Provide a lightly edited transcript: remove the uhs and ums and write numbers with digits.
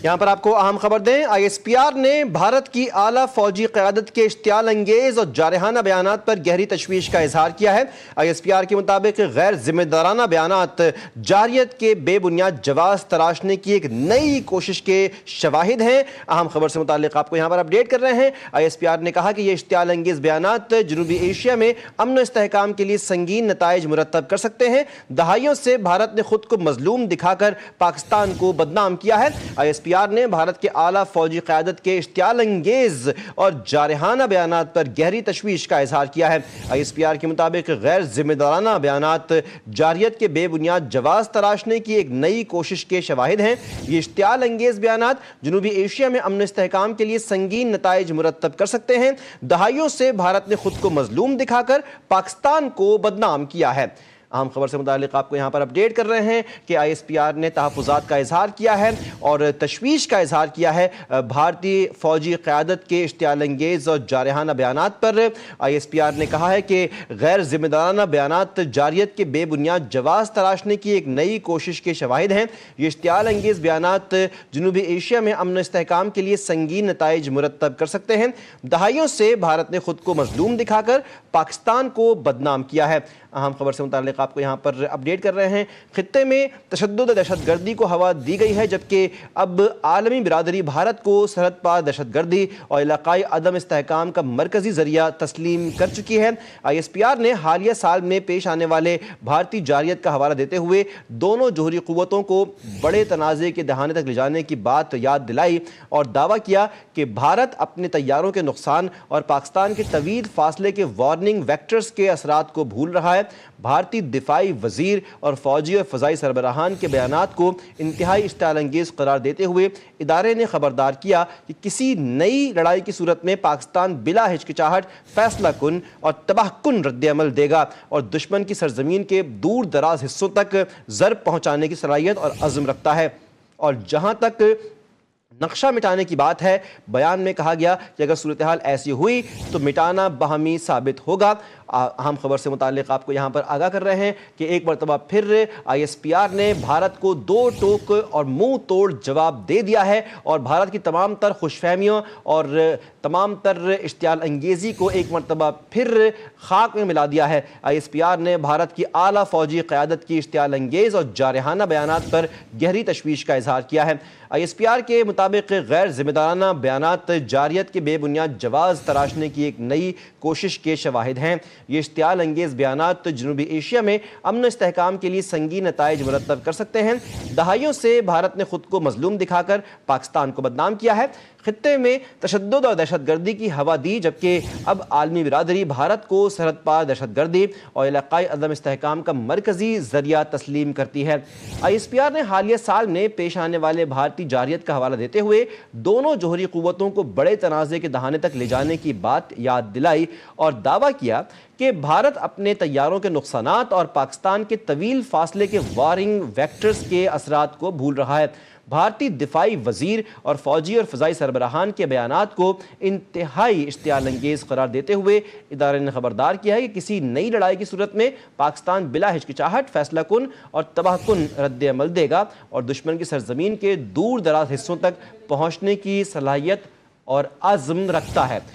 यहाँ पर आपको अहम खबर दें, ISPR ने भारत की आला फौजी क़यादत के इश्तियाल अंगेज और जारहाना बयानात पर गहरी तशवीश का इजहार किया है। ISPR के मुताबिक गैर जिम्मेदाराना बयानात जारियत के बेबुनियाद जवाब तराशने की एक नई कोशिश के शवाहिद हैं। अहम खबर से मुताल्लिक आपको यहाँ पर अपडेट कर रहे हैं। ISPR ने कहा कि ये इश्तियाल अंगेज बयानात जनूबी एशिया में अमन और इस्तेहकाम के लिए संगीन नताइज मुरतब कर सकते हैं। दहाइयों से भारत ने खुद को मजलूम दिखाकर पाकिस्तान को बदनाम किया है। ISPR ने भारत के आला फौजी क़यादत के इश्तियाल अंगेज और जारहाना बयानात पर गहरी तशवीश का इजहार किया है। ISPR के मुताबिक गैर जिम्मेदाराना बयानात जारियत के बेबुनियाद जवाब तराशने की एक नई कोशिश के शवाहिद हैं। ये इश्तियाल अंगेज बयानात जनूबी एशिया में अमन इस्तेहकाम के लिए संगीन नताइज मुरतब कर सकते हैं। दहाइयों से भारत ने खुद को मजलूम दिखाकर पाकिस्तान को बदनाम किया है। अहम खबर से मुताल्लिक आपको यहाँ पर अपडेट कर रहे हैं कि ISPR ने तहफ़्फ़ुज़ात का इजहार किया है और तशवीश का इजहार किया है भारतीय फ़ौजी क़यादत के इश्तियाल अंगेज़ और जारहाना बयानात पर। ISPR ने कहा है कि गैर ज़िम्मेदाराना बयानात जारियत के बेबुनियाद जवाब तराशने की एक नई कोशिश के शवाहिद हैं। ये इश्तियाल अंगेज़ बयानात जनूबी एशिया में अमन इस्तेहकाम के लिए संगीन नताइज मुरतब कर सकते हैं। दहाइयों से भारत ने खुद को मजलूम दिखाकर पाकिस्तान को बदनाम किया है। अहम खबर से मुताल्लिक आपको यहाँ पर अपडेट कर रहे हैं। खित्ते में तशद्दुद दहशतगर्दी को हवा दी गई है, जबकि अब आलमी बिरादरी भारत को सरहद पार दहशतगर्दी और इलाकाई अदम इस्तेहकाम का मरकज़ी ज़रिया तस्लीम कर चुकी है। ISPR ने हालिया साल में पेश आने वाले भारतीय जारियत का हवाला देते हुए दोनों जोहरी क़ुव्वतों को बड़े तनाज़े के दहाने तक ले जाने की बात याद दिलाई और दावा किया कि भारत अपने तैयारों के नुकसान और पाकिस्तान के तवील फासले के वार्निंग वेक्टर्स के असरात को भूल रहा है। भारतीय दिफाई वजीर और फौजी और फ़ज़ाई सरबराहान के बयानात को इंतहाई इश्तियाल अंगेज़ करार देते हुए इदारे ने खबरदार किया कि किसी नई लड़ाई की सूरत में पाकिस्तान बिला हिचकिचाहट फैसला कुन और तबाहकुन रद्द-ए-अमल देगा और दुश्मन की सरजमीन के दूर दराज हिस्सों तक ज़रब पहुँचाने की सलाहियत और अज़्म रखता है। और जहाँ तक नक्शा मिटाने की बात है, बयान में कहा गया कि अगर सूरत हाल ऐसी हुई तो मिटाना बहमी साबित होगा। अहम खबर से मुताल्लिक आपको यहाँ पर आगाह कर रहे हैं कि एक मरतबा फिर ISPR ने भारत को दो टोक और मुंह तोड़ जवाब दे दिया है और भारत की तमाम तर खुशफहमियों और तमाम तर इश्तियाल अंगेज़ी को एक मरतबा फिर खाक में मिला दिया है। ISPR ने भारत की आला फौजी क़यादत की इश्तियाल अंगेज़ और जारहाना बयानात पर गहरी तशवीश का इजहार किया है। ISPR के मुताबिक गैर जिम्मेदाराना बयानात जारियत के बेबुनियाद जवाब तराशने की एक नई कोशिश के शवाहिद हैं। ये इश्तियाल अंगेज़ बयानात जनूबी एशिया में अमन इस्तेहकाम के लिए संगीन नताइज मुरतब कर सकते हैं। दहाइयों से भारत ने खुद को मजलूम दिखाकर पाकिस्तान को बदनाम किया है। खित्ते में तशद्दुद और दहशतगर्दी की हवा दी, जबकि अब आलमी बिरादरी भारत को सरहद पार दहशतगर्दी और इलाकाई अदम इस्तेहकाम का मरकज़ी ज़रिया तस्लीम करती है। ISPR ने हालिया साल में पेश आने वाले भारतीय जारियत का हवाला देते हुए दोनों जोहरी क़ुव्वतों को बड़े तनाज़े के दहाने तक ले जाने की बात याद दिलाई और दावा किया कि भारत अपने तैयारों के नुकसानात और पाकिस्तान के तवील फासले के वारिंग वेक्टर्स के असरात को भूल रहा है। भारतीय दिफाई वजीर और फौजी और फ़ज़ाई सरबराहान के बयानात को इंतहाई इश्तियाल अंगेज़ करार देते हुए इदारे ने खबरदार किया है कि किसी नई लड़ाई की सूरत में पाकिस्तान बिला हिचकिचाहट फैसला कुन और तबाहकुन रद्द-ए-अमल देगा और दुश्मन की सरजमीन के दूर दराज हिस्सों तक पहुँचने की सलाहियत और अज़्म रखता है।